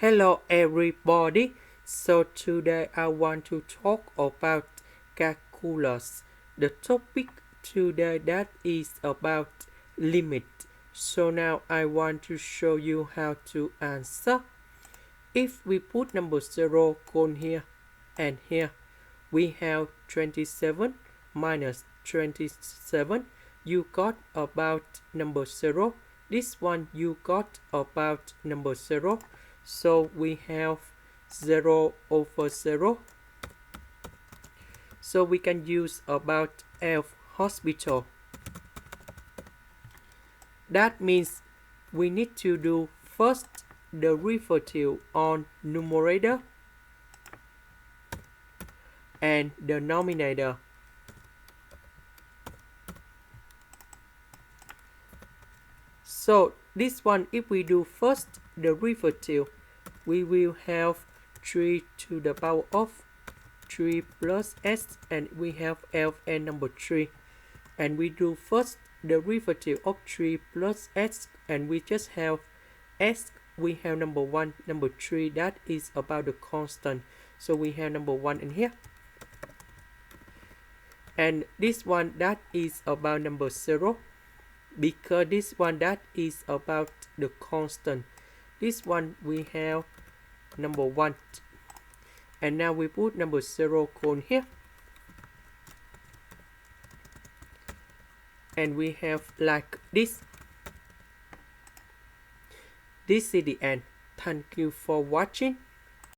Hello everybody. So today I want to talk about calculus. The topic today that is about limit. So now I want to show you how to answer. If we put number 0 on here and here, we have 27 minus 27. You got about number 0. This one you got about number 0. So we have 0 over 0. So we can use about F hospital. That means we need to do first the derivative on numerator and the denominator. So this one, if we do first the derivative, we will have 3 to the power of 3 plus s, and we have Ln number 3. And we do first the derivative of 3 plus s, and we just have s. We have number 1, number 3, that is about the constant. So we have number 1 in here. And this one, that is about number 0. Because this one, that is about the constant. This one, we have number 1. And now we put number 0 on here. And we have like this. This is the end. Thank you for watching.